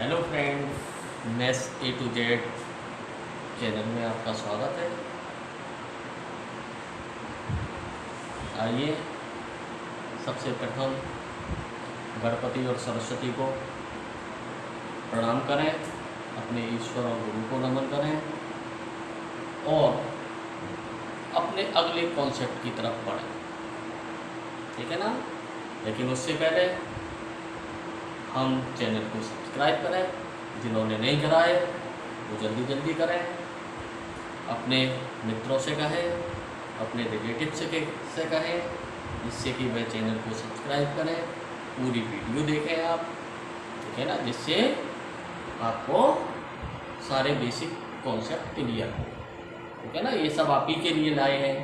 Hello friends, maths A to Z channel में आपका स्वागत है। आइए सबसे प्रथम गणपति और सरस्वती को प्रणाम करें, अपने ईश्वर और गुरु को नमन करें और अपने अगले कॉन्सेप्ट की तरफ बढ़ें। ठीक है ना? लेकिन उससे पहले हम चैनल को सब्सक्राइब करें। जिन्होंने नहीं करा है वो जल्दी जल्दी करें। अपने मित्रों से कहें, अपने रिलेटिव से कहें, जिससे कि वह चैनल को सब्सक्राइब करें, पूरी वीडियो देखें आप। ठीक है ना? जिससे आपको सारे बेसिक कॉन्सेप्ट क्लियर हो। ठीक है ना? ये सब आप ही के लिए लाए हैं,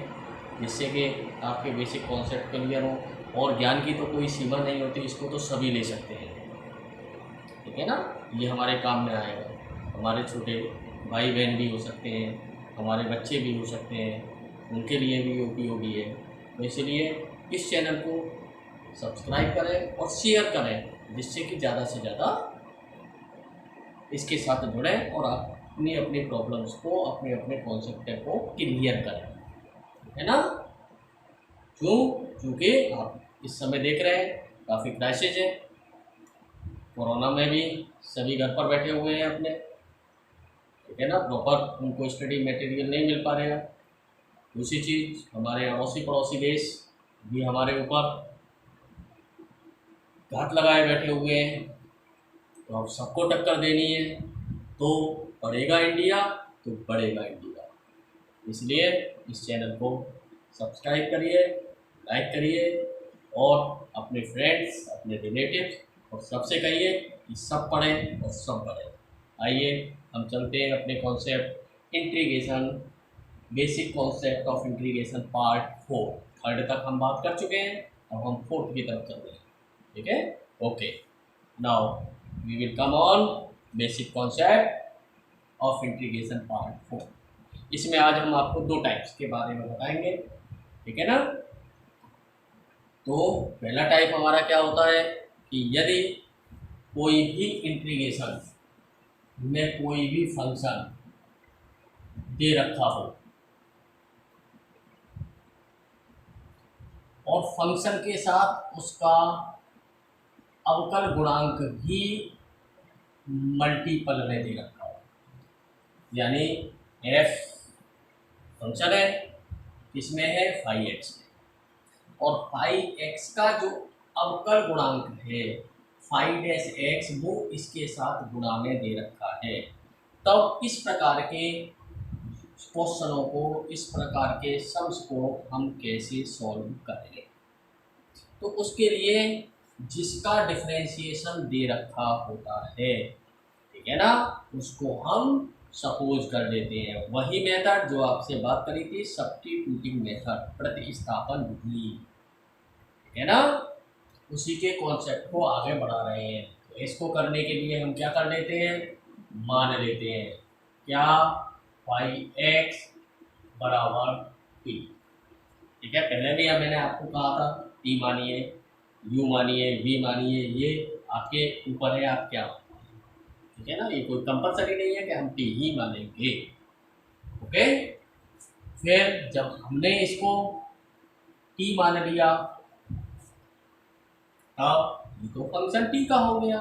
जिससे कि आपके बेसिक कॉन्सेप्ट क्लियर हो। और ज्ञान की तो कोई सीमा नहीं होती, इसको तो सभी ले सकते हैं। ठीक है ना? ये हमारे काम में आएगा। हमारे छोटे भाई बहन भी हो सकते हैं, हमारे बच्चे भी हो सकते हैं, उनके लिए भी उपयोगी है। तो इसलिए इस चैनल को सब्सक्राइब करें और शेयर करें, जिससे कि ज़्यादा से ज़्यादा इसके साथ जुड़ें और अपनी अपनी प्रॉब्लम्स को, अपने अपने कॉन्सेप्ट को क्लियर करें। है ना? क्योंकि आप इस समय देख रहे हैं काफ़ी क्राइसिस है। कोरोना में भी सभी घर पर बैठे हुए हैं अपने। ठीक है ना? प्रॉपर उनको स्टडी मटेरियल नहीं मिल पा रहा है। दूसरी चीज़, हमारे अड़ोसी पड़ोसी देश भी हमारे ऊपर घात लगाए बैठे हुए हैं। तो अब सबको टक्कर देनी है, तो बढ़ेगा इंडिया तो बढ़ेगा इंडिया। इसलिए इस चैनल को सब्सक्राइब करिए, लाइक करिए और अपने फ्रेंड्स, अपने रिलेटिव्स और सबसे कहिए कि सब पढ़ें और सब पढ़ें। आइए हम चलते हैं अपने concept integration, basic concept of integration part 4। Third तक हम बात कर चुके हैं, अब हम फोर्थ की तरफ चल रहे हैं। ठीक है? Okay, now we will come on basic concept of integration part 4। इसमें आज हम आपको दो टाइप्स के बारे में बताएंगे। ठीक है ना? तो पहला टाइप हमारा क्या होता है कि यदि कोई भी इंटीग्रेशन में कोई भी फंक्शन दे रखा हो और फंक्शन के साथ उसका अवकल गुणांक भी मल्टीपल में दे रखा हो, यानी एफ फंक्शन है, इसमें है फाई एक्स और फाई एक्स का जो अवकल गुणांक है फाई डैश एक्स, वो इसके साथ गुणा में दे रखा है। तब इस प्रकार के क्वेश्चनों को, इस प्रकार के सम्स को हम कैसे सॉल्व करेंगे? तो उसके लिए जिसका डिफरेंशिएशन दे रखा होता है, ठीक है ना, उसको हम सपोज कर देते हैं। वही मेथड जो आपसे बात करी थी, सब्स्टिट्यूटिंग मेथड, प्रतिस्थापन विधि। ठीक है ना? उसी के कॉन्सेप्ट को आगे बढ़ा रहे हैं। तो इसको करने के लिए हम क्या कर लेते हैं, मान लेते हैं क्या, फाई एक्स बराबर टी। ठीक है? पहले भी मैंने आपको कहा था टी मानिए, यू मानिए, वी मानिए, ये आपके ऊपर है, आप क्या मानिए। ठीक है ना? ये कोई कंपलसरी नहीं है कि हम टी ही मानेंगे। ओके? फिर जब हमने इसको टी मान लिया, अब ये तो फंक्शन टी का हो गया,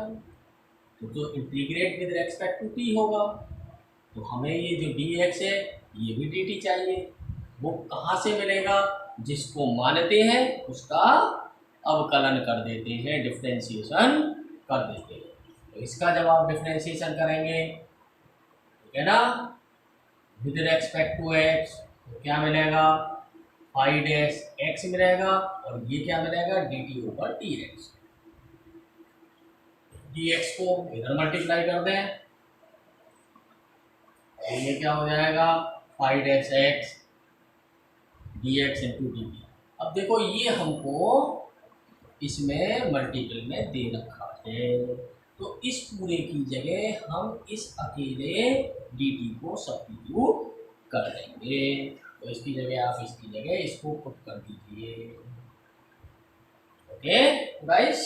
तो integrate with respect to t होगा। तो हमें ये जो डी एक्स है ये भी डी टी चाहिए। वो कहाँ से मिलेगा? जिसको मानते हैं उसका अवकलन कर देते हैं, डिफरेंशिएशन कर देते हैं। तो इसका जब आप डिफरेंशिएशन करेंगे, ठीक है ना, विद रेस्पेक्ट टू एक्स, तो क्या मिलेगा, फाई डैश एक्स मिलेगा और ये क्या मिलेगा, D T over T x. D x को इधर मल्टीप्लाई कर दें तो ये क्या हो जाएगा, phi dash x d x into d t. अब देखो ये हमको इसमें मल्टीपल में दे रखा है, तो इस पूरे की जगह हम इस अकेले डी टी को सब्स्टिट्यूट कर देंगे। तो इसकी जगह आप इसकी जगह इसको पुट कर दीजिए। ओके गाइस,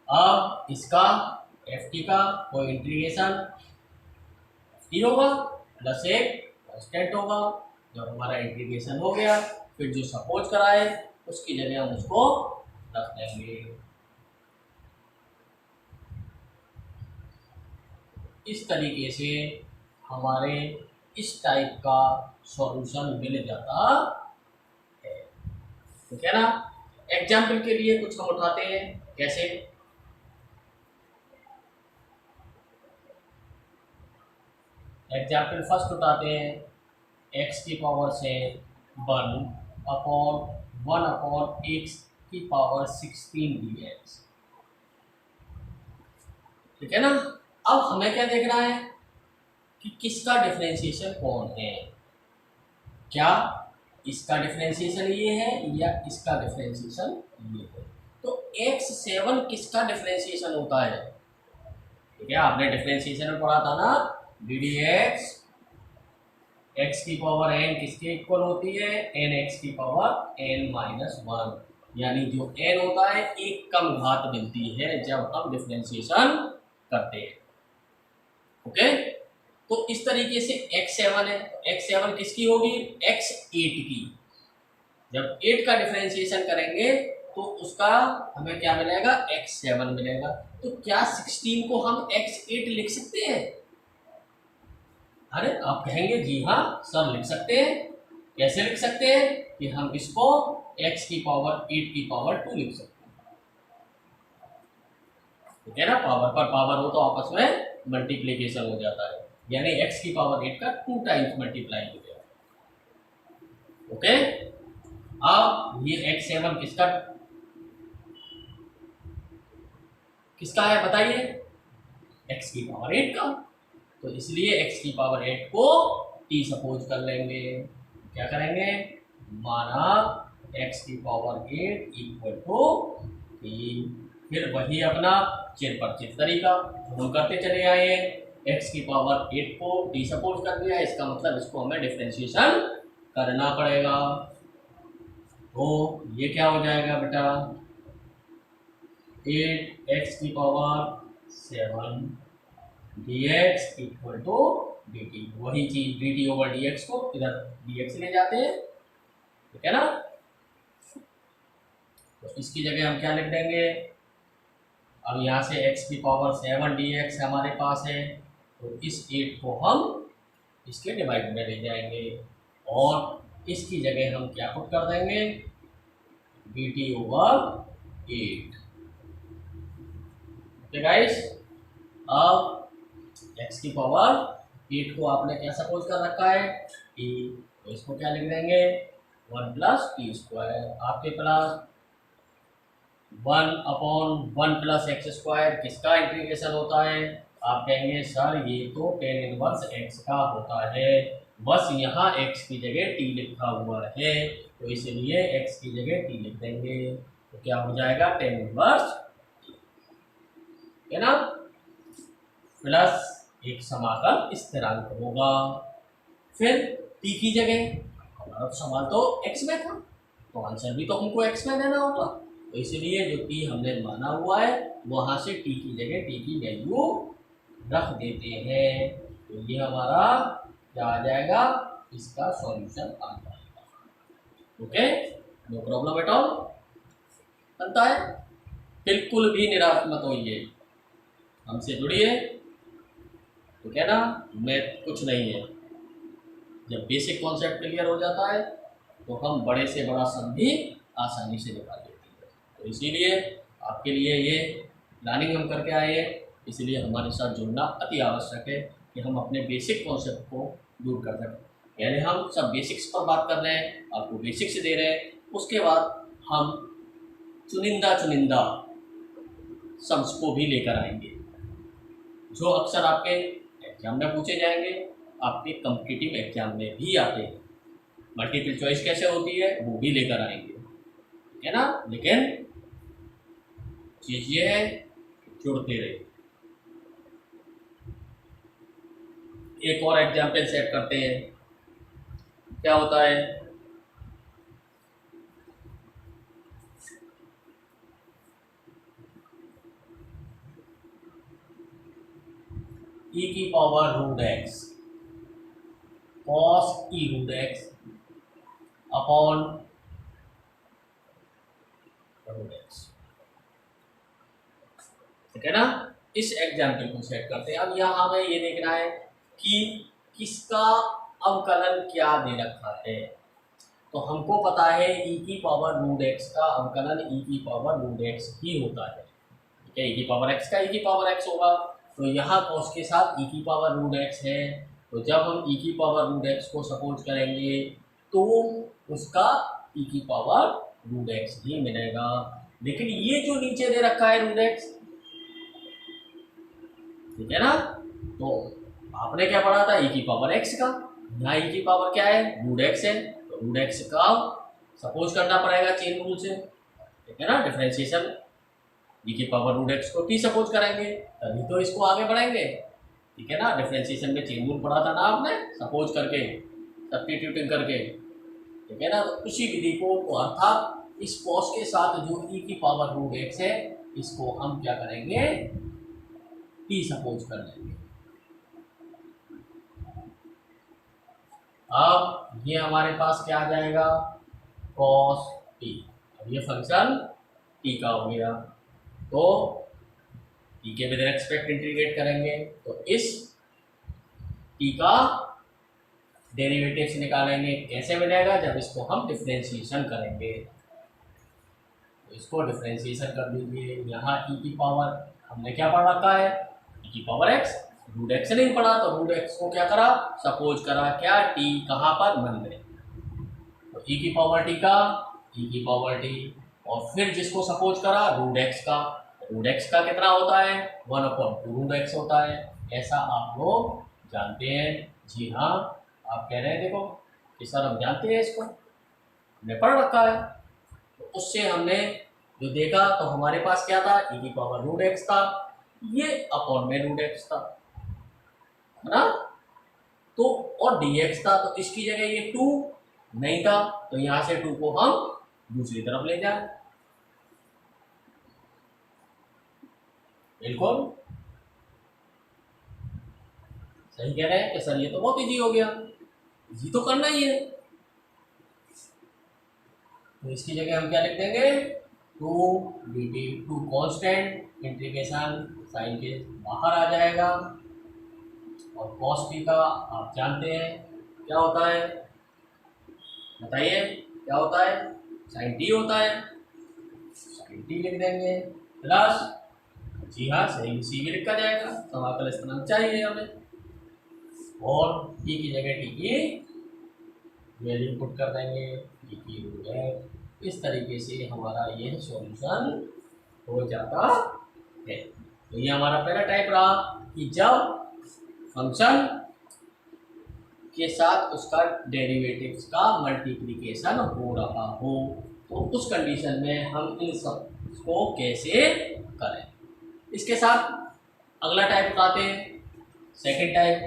अब इसका एफ टी का कोई इंटीग्रेशन टी होगा प्लस एक कांस्टेंट होगा। जब हमारा इंटीग्रेशन हो गया फिर जो सपोज कराए उसकी जगह हम उसको रख देंगे। इस तरीके से हमारे इस टाइप का सॉल्यूशन मिल जाता है। ठीक है ना। एग्जाम्पल के लिए कुछ हम उठाते हैं, कैसे? एग्जाम्पल फर्स्ट उठाते हैं, एक्स की पावर से 1/1/x की पावर 16 dx। ठीक है ना। अब हमें क्या देखना है कि किसका डिफरेंशिएशन कौन है। क्या इसका डिफरेंशिएशन ये है या इसका डिफरेंशिएशन ये है। तो x7 किसका डिफरेंशिएशन होता है? ठीक है, आपने डिफरेंशिएशन में पढ़ा था ना, डी डी एक्स एक्स की पावर n किसके इक्वल होती है? एन एक्स की पावर n-1, यानी जो n होता है एक कम घात मिलती है जब हम डिफरेंशिएशन करते हैं। ओके, तो इस तरीके से x7 है, x7 किसकी होगी? x8 की। जब 8 का डिफरेंशिएशन करेंगे तो उसका हमें क्या मिलेगा? x7 मिलेगा। तो क्या 16 को हम x8 लिख सकते हैं? अरे आप कहेंगे जी हाँ सर लिख सकते हैं। कैसे लिख सकते हैं? कि हम इसको x की पावर 8 की पावर 2 लिख सकते हैं। ठीक है ना, पावर पर पावर हो तो आपस में मल्टीप्लीकेशन हो जाता है, यानी x की पावर 8 का 2 टाइम्स मल्टीप्लाई हो गया। ओके, अब ये x7 किसका किसका है बताइए? x की पावर 8 का। तो इसलिए x की पावर 8 को t सपोज कर लेंगे। क्या करेंगे? माना x की पावर 8 इक्वल टू t। फिर वही अपना चिर परिचित तरीका हम करते चले आए। x की पावर 8 को t सपोज कर दिया, इसका मतलब इसको हमें डिफरेंशिएशन करना पड़ेगा। तो ये क्या हो जाएगा बेटा? 8x की power 7 dx equal to dt। वही चीज dt ओवर dx को इधर dx ले जाते हैं। ठीक है ना। तो इसकी जगह हम क्या लिख देंगे? अब यहाँ से x की पावर 7 dx हमारे पास है, तो इस 8 को हम इसके डिवाइड में ले जाएंगे और इसकी जगह हम क्या पुट कर देंगे? dt over 8। ओके गाइस, अब x की पावर 8 को आपने क्या सपोज कर रखा है? t। तो इसको क्या लिख देंगे? 1 प्लस टी स्क्वायर आपके प्लस 1/1 प्लस एक्स स्क्वायर। किसका इंटीग्रेशन होता है? आप कहेंगे सर ये तो tan इनवर्स x का होता है, बस यहाँ x की जगह t लिखा हुआ है तो इसलिए x की जगह t लिख देंगे। तो क्या हो जाएगा? tan इनवर्स है ना, प्लस एक समाकल स्थिरांक होगा। फिर t की जगह हमारा सवाल तो x में था, तो आंसर भी तो हमको x में देना होगा। तो इसलिए जो t हमने माना हुआ है वहां से t की जगह t की वैल्यू रख देते हैं। तो ये हमारा क्या आ जाएगा? इसका सॉल्यूशन आ जाएगा। Okay, no problem at all. बनता है, बिल्कुल भी निराश मत होइए, हमसे जुड़िए। ठीक है ना, मैथ कुछ नहीं है। जब बेसिक कॉन्सेप्ट क्लियर हो जाता है तो हम बड़े से बड़ा सम भी आसानी से निकाल लेते हैं। तो इसीलिए आपके लिए ये प्लानिंग हम करके आए हैं, इसलिए हमारे साथ जुड़ना अति आवश्यक है कि हम अपने बेसिक कॉन्सेप्ट को दूर कर सकें। यानी हम सब बेसिक्स पर बात कर रहे हैं, आपको बेसिक्स दे रहे हैं, उसके बाद हम चुनिंदा सम्स को भी लेकर आएंगे जो अक्सर आपके एग्जाम में पूछे जाएंगे, आपके कॉम्पिटिटिव एग्जाम में भी आते हैं। मल्टीपल चॉइस कैसे होती है वो भी लेकर आएंगे, ठीक है ना। लेकिन चीज ये है जुड़ते रहे। एक और एग्जाम्पल सेट करते हैं, क्या होता है? ई की power root x cos e root x upon root x. ठीक है ना। इस एग्जाम्पल को सेट करते हैं। अब यहाँ हमें ये देखना है कि किसका अवकलन क्या दे रखा है। तो हमको पता है ई की पावर रूट एक्स का अवकलन ई की पावर रूट एक्स ही होता है। ठीक है, ई की पावर एक्स का ई की पावर एक्स होगा। तो यहाँ कॉस के साथ ई की पावर रूट एक्स है, तो जब हम ई की पावर रूट एक्स को सपोज करेंगे तो उसका ई की पावर रूट एक्स ही मिलेगा। लेकिन ये जो नीचे दे रखा है रूट एक्स, ठीक है ना, तो आपने क्या पढ़ा था ई की पावर एक्स का, यहाँ ई की पावर क्या है रूट एक्स है, तो रूट एक्स का सपोज करना पड़ेगा चेन रूल से। ठीक है ना, डिफरेंशिएशन ई की पावर रूट एक्स को टी सपोज करेंगे तभी तो इसको आगे बढ़ेंगे। ठीक है ना, डिफरेंशिएशन में चेन रूल पढ़ा था ना आपने, सपोज करके सब्स्टिट्यूटिंग करके। ठीक है ना, तो उसी विधि को अर्थात इस कॉस के साथ जो ई की पावर रूट एक्स है इसको हम क्या करेंगे टी सपोज कर लेंगे। अब ये हमारे पास क्या आ जाएगा कॉस टी। अब ये फंक्शन टी का हो गया, तो टी के विद रिस्पेक्ट इंटीग्रेट करेंगे तो इस टी का डेरिवेटिव्स निकालेंगे। कैसे मिलेगा, जब इसको हम डिफरेंशिएशन करेंगे। तो इसको डिफरेंशिएशन कर दीजिए। यहाँ ई की पावर हमने क्या पढ़ रखा है ई की पावर एक्स, रूट एक्स नहीं पढ़ा, तो रूट एक्स को क्या करा सपोज करा क्या टी कहाँ पर मन में, तो ई की पावर टी का ई की पावर टी, और फिर जिसको सपोज करा रूट एक्स का, रूट एक्स का कितना होता है 1/2 रूट एक्स होता है। ऐसा आप लोग जानते हैं। जी हाँ, आप कह रहे हैं देखो कि सर हम जानते हैं, इसको हमने पढ़ रखा है। तो उससे हमने जो देखा तो हमारे पास क्या था ई की पावर रूट एक्स था, ये अपॉन में रूट एक्स था, है ना, तो और dx था, तो इसकी जगह ये 2 नहीं था, तो यहां से 2 को हम दूसरी तरफ ले जाए। बिल्कुल सही कह रहे हैं कि सर ये तो बहुत इजी हो गया, इजी तो करना ही है। तो इसकी जगह हम क्या लिख देंगे 2 dt, 2 कांस्टेंट, इंटीग्रेशन साइन के बाहर आ जाएगा, और cos t का आप जानते हैं क्या होता है, बताइए क्या होता है sin t होता है, sin t लिख देंगे प्लस, जी हाँ सही सी भी लिखा जाएगा, समाकल स्थिरांक चाहिए हमें, और t की जगह t की वैल्यू पुट कर देंगे, t की रूट है। इस तरीके से हमारा यह सॉल्यूशन हो जाता है। तो ये हमारा पहला टाइप रहा कि जब फंक्शन के साथ उसका डेरिवेटिव्स का मल्टीप्लिकेशन हो रहा हो, तो उस कंडीशन में हम इन सब को कैसे करें। इसके साथ अगला टाइप बताते हैं, सेकंड टाइप।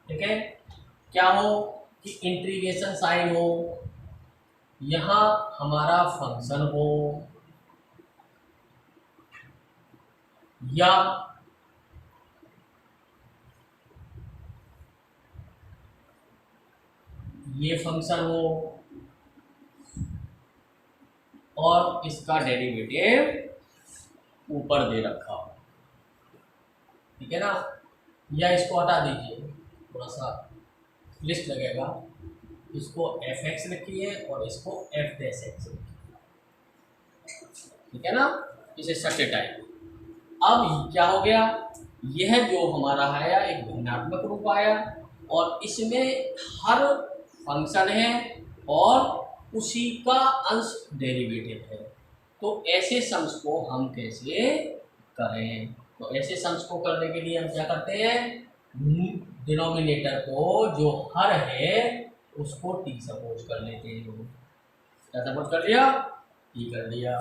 ठीक है, क्या हो कि इंटीग्रेशन साइन हो, यहाँ हमारा फंक्शन हो, या ये फंक्शन हो और इसका डेरिवेटिव ऊपर दे रखा हो। ठीक है ना, या इसको हटा दीजिए, थोड़ा सा लिस्ट लगेगा, इसको fx लिखिए और इसको f डैश x लिखिए। ठीक है ना, इसे सटे टाइप। अब क्या हो गया, यह जो हमारा आया एक भिन्नात्मक रूप आया, और इसमें हर फंक्शन है और उसी का अंश डेरिवेटिव है। तो ऐसे सम्स को हम कैसे करें, तो ऐसे सम्स को करने के लिए हम क्या करते हैं, डिनोमिनेटर को जो हर है उसको टी सपोज कर लेते हैं। क्या सपोज कर लिया, टी कर लिया।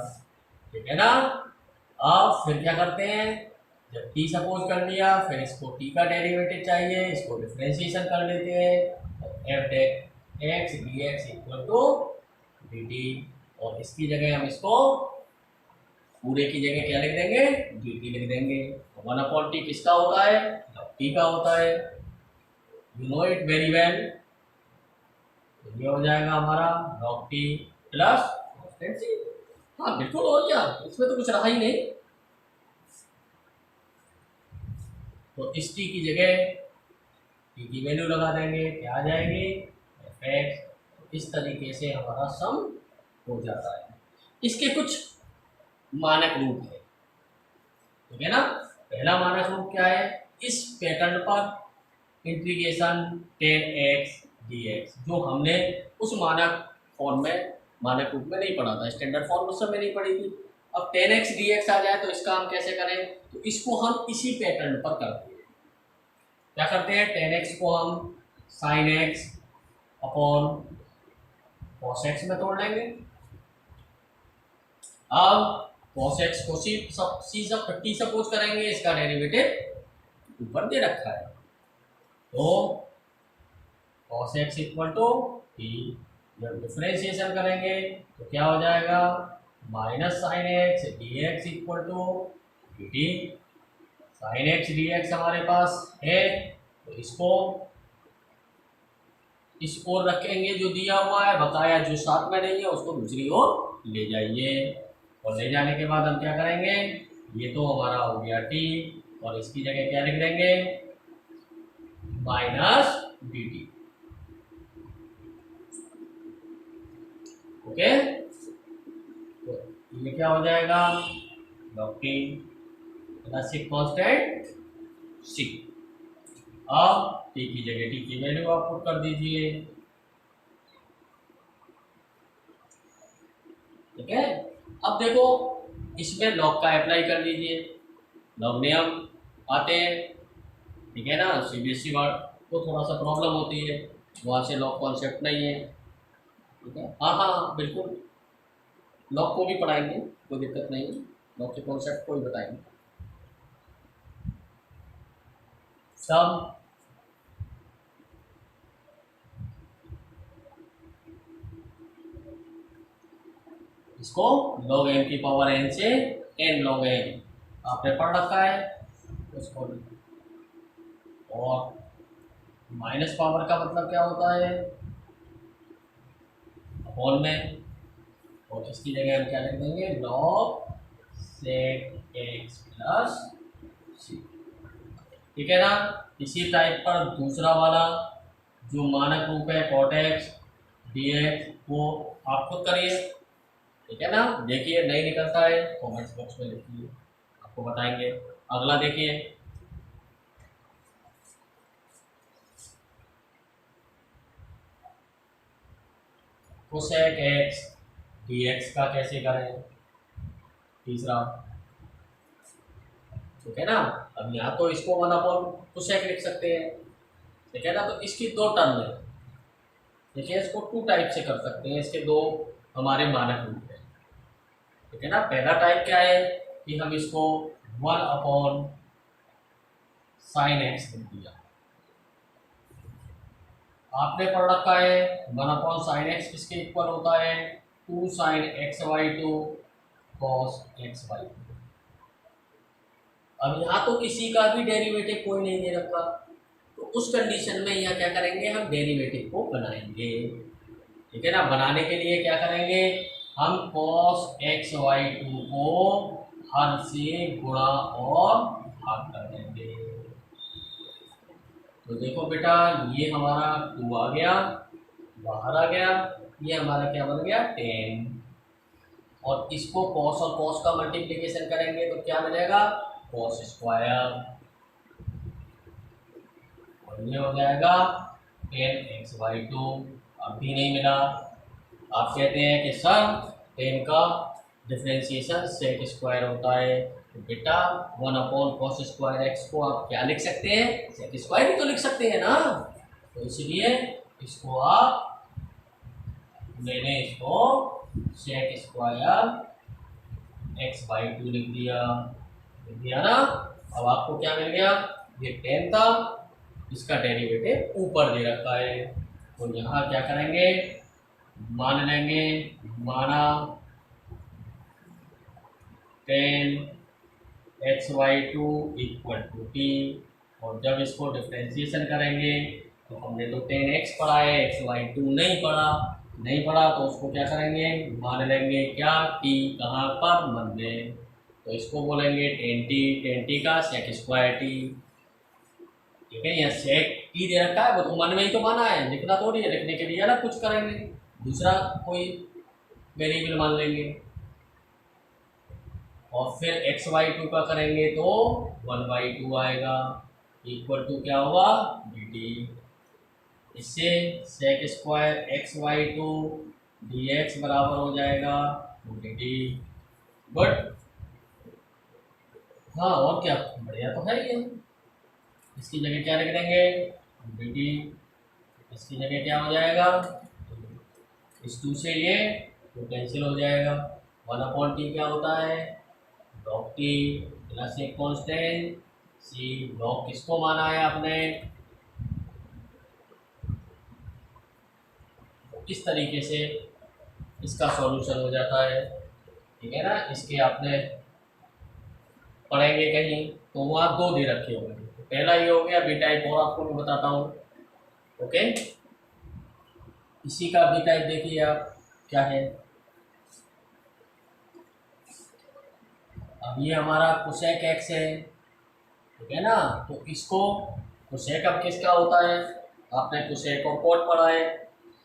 ठीक है ना, अब फिर क्या करते हैं, जब टी सपोज कर लिया फिर इसको टी का डेरिवेटिव चाहिए, इसको डिफरेंशिएशन कर लेते हैं, तो f x d x equal to d t, और इसकी जगह हम इसको पूरे की जगह क्या लिख देंगे, dt लिख देंगे। 1/t किसका होता है, t का होता है, you know it very well. ये हो जाएगा हमारा log t plus constant c। हाँ बिल्कुल, और क्या, इसमें तो कुछ रहा ही नहीं। तो इस t की जगह t की वैल्यू लगा देंगे, क्या आ जाएगी, fx। इस तरीके से हमारा सम हो जाता है। इसके कुछ मानक रूप है, ठीक है ना। पहला मानक रूप क्या है, इस पैटर्न पर इंटीग्रेशन 10x dx, जो हमने उस मानक फॉर्म में, मानक रूप में नहीं पढ़ा था, स्टैंडर्ड फॉर्म उस समय नहीं पढ़ी थी। अब 10x dx आ जाए तो इसका हम कैसे करें, तो इसको हम इसी पैटर्न पर करते हैं। क्या करते हैं, 10x को हम sin x upon cos x में तोड़ लेंगे। अब cos x को सी सपोज करेंगे, इसका डेरिवेटिव ऊपर दे रखा है, तो cos x equal to t। जब डिफरेंशिएशन करेंगे तो क्या हो जाएगा, minus sine x d x equal to dt। Sine x d x हमारे पास है, तो इसको इस ओर रखेंगे जो दिया हुआ है, बकाया जो साथ में नहीं है उसको दूसरी ओर ले जाइए। और ले जाने के बाद हम क्या करेंगे, ये तो हमारा हो गया t, और इसकी जगह क्या लिख देंगे, माइनस dt। ओके, तो ये क्या हो जाएगा, log t प्लस एक कांस्टेंट c। अब t की जगह t की वैल्यू आप पुट कर दीजिए, ठीक है। अब देखो इसमें लॉग का अप्लाई कर दीजिए, लॉग नियम आते हैं, ठीक है ना। सीबीएसई वार्ड को थोड़ा सा प्रॉब्लम होती है, वहाँ से लॉग कॉन्सेप्ट नहीं है, ठीक है। हाँ हाँ हाँ बिल्कुल, लॉग को भी पढ़ाएंगे, कोई दिक्कत नहीं है, लॉग के कॉन्सेप्ट को भी बताएंगे सब। इसको log n की पावर n से n log n आपने पढ़ रखा है उसको। और माइनस पावर का मतलब क्या होता है, अपॉन में, और इसकी जगह हम क्या लिख देंगे, log sec x plus c, ठीक है ना। इसी टाइप पर दूसरा वाला जो मानक रूप है cot x dx, वो आप खुद करिए, ठीक है ना। देखिए नहीं निकलता है कमेंट्स बॉक्स में लिखिए, आपको बताएंगे। अगला देखिए, cosec x dx का कैसे करें, तीसरा, ठीक है ना। अब यहाँ तो इसको 1 cosec लिख सकते हैं, ठीक है ना। तो इसकी दो टर्म है, देखिए इसको टू टाइप से कर सकते हैं, इसके दो हमारे मानक रूप है, ठीक है ना। पहला टाइप क्या है कि हम इसको 1 sin x लिख दिया, आपने पढ़ रखा है 1 sin x किसके इक्वल होता है, 2 sin x/2 cos x/2। अब यहाँ तो किसी का भी डेरिवेटिव कोई नहीं दे रखा, तो उस कंडीशन में यहाँ क्या करेंगे, हम डेरिवेटिव को बनाएंगे, ठीक है ना। बनाने के लिए क्या करेंगे, हम cos x/2 को हर से गुणा और भाग कर देंगे। तो देखो बेटा, ये हमारा 2 आ गया, बाहर आ गया, ये हमारा क्या बन गया 10, और इसको cos और cos का मल्टीप्लिकेशन करेंगे तो क्या मिलेगा, cos स्क्वायर, और ये हो जाएगा 10x/2। अब भी नहीं मिला, आप कहते हैं कि सर 10 का डिफरेंशिएशन सेक स्क्वायर होता है, तो बेटा 1/cos स्क्वायर एक्स को आप क्या लिख सकते हैं, सेक स्क्वायर ही तो लिख सकते हैं ना। तो इसलिए इसको आप, मैंने इसको सेक स्क्वायर x/2 लिख दिया ना। अब आपको क्या मिल गया, ये 10 था, इसका डेरिवेटिव ऊपर दे रखा है, तो यहाँ क्या करेंगे, मान लेंगे, माना 10 x/2 इक्वल टू टी। और जब इसको डिफ्रेंशिएशन करेंगे तो हमने तो 10x पढ़ा है, xy2 नहीं पढ़ा तो उसको क्या करेंगे, मान लेंगे क्या, टी कहाँ पर, मन में। तो इसको बोलेंगे 10t का सेक स्क्वायर टी। ठीक है, यहाँ सेक टी दे रखा है, वो तो मन में ही तो माना है, लिखना थोड़ी है, लिखने के लिए अलग कुछ करेंगे, दूसरा कोई वेरिएबल मान लेंगे। और फिर x/2 का करेंगे तो 1/2 आएगा, इक्वल टू क्या हुआ, dt। इससे सेक स्क्वायर x/2 dx बराबर हो जाएगा dt। बट हाँ, और क्या, बढ़िया तो है ये। इसकी जगह क्या लिख देंगे, dt। इसकी जगह क्या हो जाएगा, इस 2 से ये तो कैंसिल हो जाएगा। 1/t क्या होता है, लॉग टी प्लस एक कॉन्स्टेंट सी। लॉग किसको माना है आपने, इस तरीके से इसका सॉल्यूशन हो जाता है। ठीक है ना, इसके आपने पढ़ेंगे कहीं तो वहाँ 2 दे रखे होंगे, पहला ये हो गया, बी टाइप और आपको मैं बताता हूँ। ओके, इसी का बी टाइप देखिए आप क्या है। अब ये हमारा कोसेक एक्स है, ठीक है ना, तो इसको कोसेक अब किसका होता है, आपने कोसेक और कॉट पढ़ा है।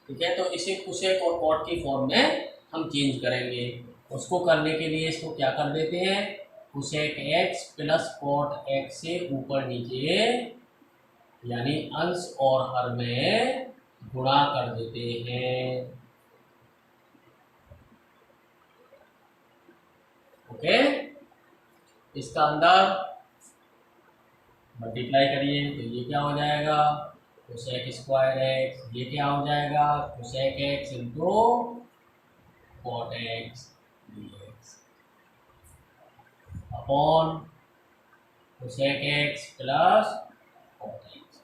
ठीक है, तो इसे कोसेक और कॉट की फॉर्म में हम चेंज करेंगे। उसको करने के लिए इसको क्या कर देते हैं, cosec x plus cot x से ऊपर नीचे यानी अंश और हर में गुणा कर देते हैं। ओके, इसका अंदर मल्टीप्लाई करिए तो ये क्या हो जाएगा, कोसेक स्क्वायर एक्स, ये क्या हो जाएगा, cosec x into cot x dx upon cosec x plus cot x.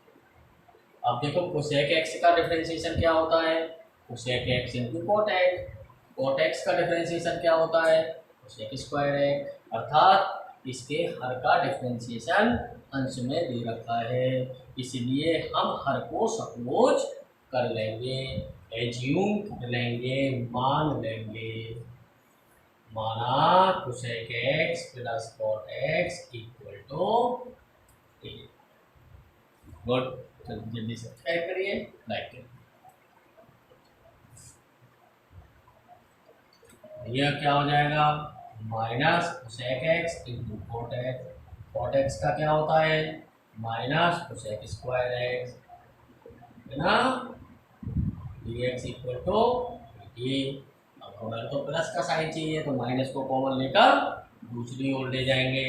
अब देखो कोसेक एक्स का डिफरेंशिएशन क्या होता है, cosec x into cot x. Cot x का डिफरेंशिएशन क्या होता है, कोसेक स्क्वायर एक्स। अर्थात इसके हर का डिफरेंशिएशन अंश में दे रखा है, इसलिए हम हर को सपोज कर लेंगे, एज्यूम कर लेंगे, मान लेंगे। माना cosec x plus cot x equal to a. Good, जल्दी से टाइप करिए, लाइक करिए। यह क्या हो जाएगा, minus cosec x into cot x. Cot x का क्या होता है, माइनस कोसेक स्क्वायर एक्स, है ना, dx इक्वल टू डी। अब हमें तो प्लस का साइन चाहिए तो माइनस को कॉमन लेकर दूसरी ओर ले जाएंगे,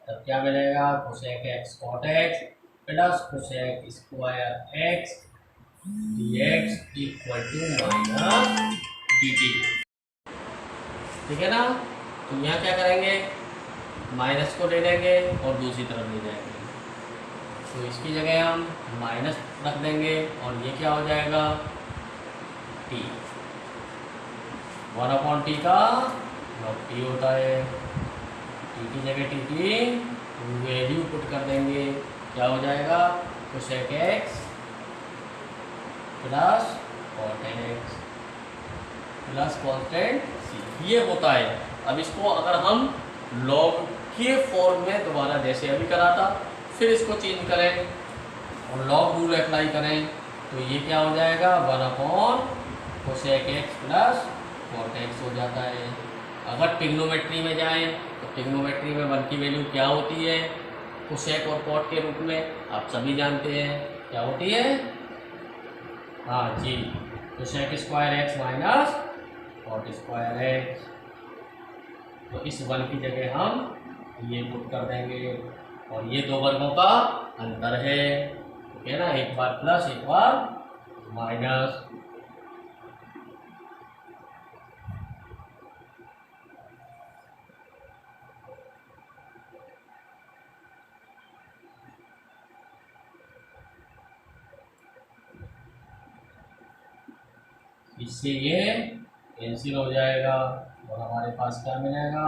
तब क्या मिलेगा, cosec x cot x plus cosec square x dx equal to minus dt। ठीक है ना, तो यहाँ क्या करेंगे, माइनस को ले लेंगे और दूसरी तरफ ले जाएंगे, तो इसकी जगह हम माइनस रख देंगे और ये क्या हो जाएगा, टी। 1/t का लॉग टी होता है, टी की जगह टी की वैल्यू पुट कर देंगे, क्या हो जाएगा, cosec x plus cot x plus constant C, ये होता है। अब इसको अगर हम लॉग के फॉर्म में दोबारा जैसे अभी करा था फिर इसको चेंज करें और लॉग रूल अप्लाई करें तो ये क्या हो जाएगा, 1/कोसेक एक्स प्लस कॉट एक्स हो जाता है। अगर ट्रिग्नोमेट्री में जाएं तो ट्रिग्नोमेट्री में 1 की वैल्यू क्या होती है, कोसेक और कॉट के रूप में आप सभी जानते हैं क्या होती है, हाँ जी, cosec square x minus cot square x. तो इस 1 की जगह हम ये पुट कर देंगे और ये 2 वर्गों का अंतर है, ठीक है ना, एक बार प्लस एक बार माइनस। इससे ये कैंसिल हो जाएगा और हमारे पास क्या मिलेगा,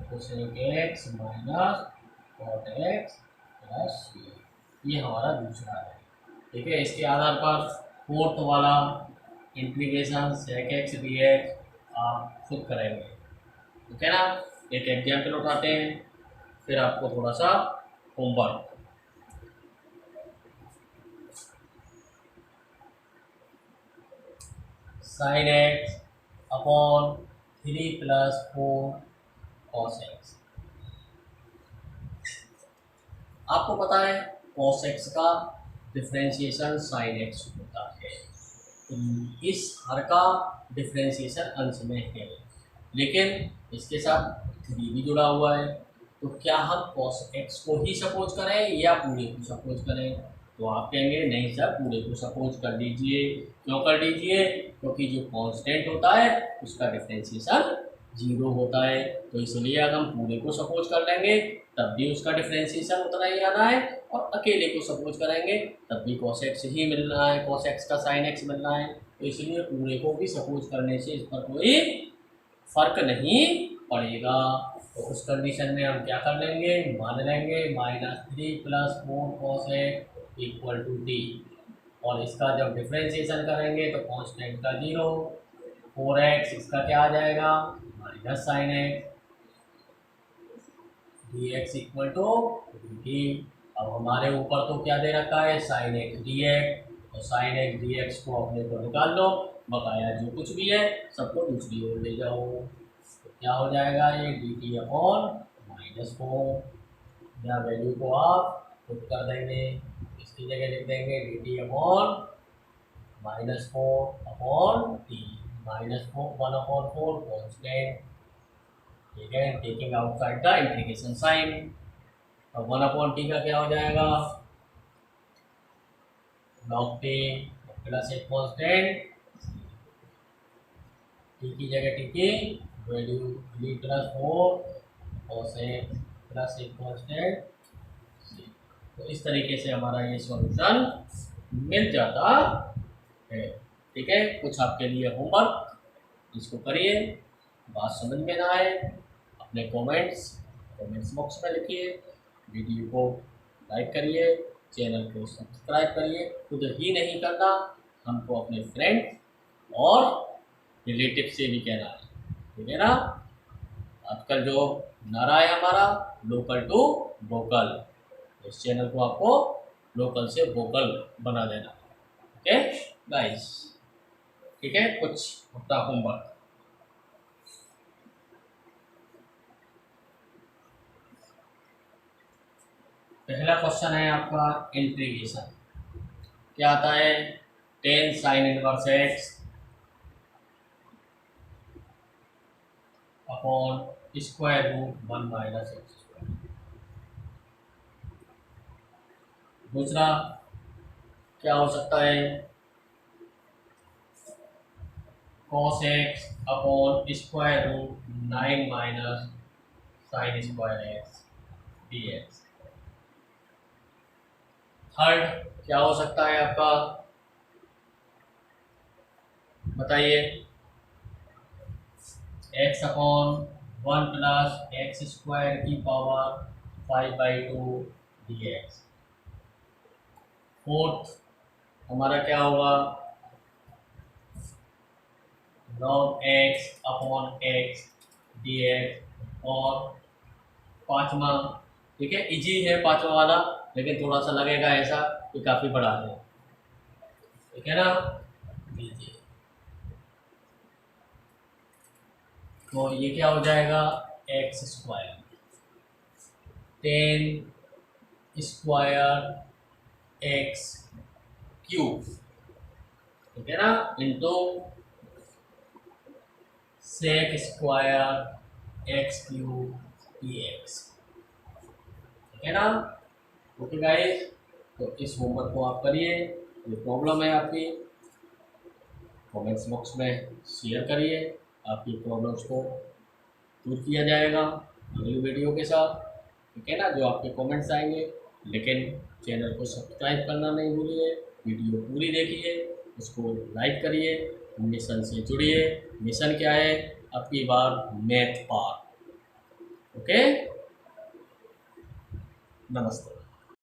cosec x minus cot x plus C, ये हमारा दूसरा है। ठीक है, इसके आधार पर फोर्थ वाला integration sec x d x आप खुद करेंगे। ठीक है ना, एक एग्जाम्पल उठाते हैं, फिर आपको थोड़ा सा homework. Sine x upon 3 + 4 cos x. आपको पता है कॉस एक्स का डिफ्रेंशिएशन साइन एक्स होता है, तो इस हर का डिफ्रेंशिएशन अंश में है, लेकिन इसके साथ 3 भी जुड़ा हुआ है। तो क्या हम cos x को ही सपोज करें या पूरे को सपोज करें? तो आप कहेंगे नहीं सर, पूरे को सपोज कर दीजिए। क्यों कर दीजिए? क्योंकि जो कांस्टेंट होता है उसका डिफ्रेंशिएशन 0 होता है, तो इसलिए अगर हम पूरे को सपोज कर लेंगे तब भी उसका डिफ्रेंशिएशन उतना ही आना है, और अकेले को सपोज करेंगे तब भी cos x ही मिलना है, cos x का sin x मिलना है। तो इसलिए पूरे को भी सपोज करने से इस पर कोई फर्क नहीं पड़ेगा। तो उस कंडीशन में हम क्या कर लेंगे, मान लेंगे -3 + 4 cos x = d, और इसका जब डिफ्रेंशिएशन करेंगे तो कांस्टेंट का 0, 4x इसका क्या आ जाएगा -sin x dx = dt। अब हमारे ऊपर तो क्या दे रखा है sin x dx, तो sin x dx को अपने को निकाल लो, बकाया जो कुछ भी है सबको दूसरी ओर ले जाओ। तो क्या हो जाएगा, ये dt/-4, या वैल्यू को आप पुट कर देंगे, इसकी जगह लिख देंगे dt/-4/t -4/4 कॉन्स्टेंट। ठीक है, taking outside the integration sign. अब 1/t का क्या हो जाएगा, log t प्लस एक कॉन्स्टेंट, टी की जगह टी की वैल्यू 3+4 cos x प्लस एक कॉन्स्टेंट। तो इस तरीके से हमारा ये सॉल्यूशन मिल जाता है। ठीक है, कुछ आपके लिए होमवर्क, इसको करिए, बात समझ में ना आए अपने कमेंट्स बॉक्स में लिखिए, वीडियो को लाइक करिए, चैनल को सब्सक्राइब करिए। खुद ही नहीं करना, हमको अपने फ्रेंड और रिलेटिव से भी कहना है। ठीक है ना, आजकल जो नारा है हमारा लोकल टू वोकल, इस चैनल को आपको लोकल से वोकल बना देना। ओके गाइस, ठीक है, कुछ अपना होमवर्क। पहला क्वेश्चन है आपका इंटीग्रेशन, क्या आता है, tan sin inverse x upon √1 - x²। दूसरा क्या हो सकता है, cos x upon √9 - sin² x dx। Third क्या हो सकता है आपका, बताइए, x upon 1 + x² 5/2 dx। Fourth हमारा क्या होगा, log x upon x dx। और पांचवा, ठीक है, इजी है पांचवा वाला, लेकिन थोड़ा सा लगेगा ऐसा कि काफ़ी बड़ा है। ठीक है ना, लीजिए, तो ये क्या हो जाएगा, x² 10² x³, ठीक है ना, इंटू sec² x³ dx। ठीक है ना, ओके गाइस, तो इस होमवर्क को आप करिए। जो प्रॉब्लम है आपकी कमेंट्स बॉक्स में शेयर करिए, आपकी प्रॉब्लम्स को दूर किया जाएगा अगली वीडियो के साथ। ठीक है ना, जो आपके कमेंट्स आएंगे, लेकिन चैनल को सब्सक्राइब करना नहीं भूलिए, वीडियो पूरी देखिए, उसको लाइक करिए, मिशन से जुड़िए। मिशन क्या है, अब की बार मैथ पार। ओके, नमस्ते।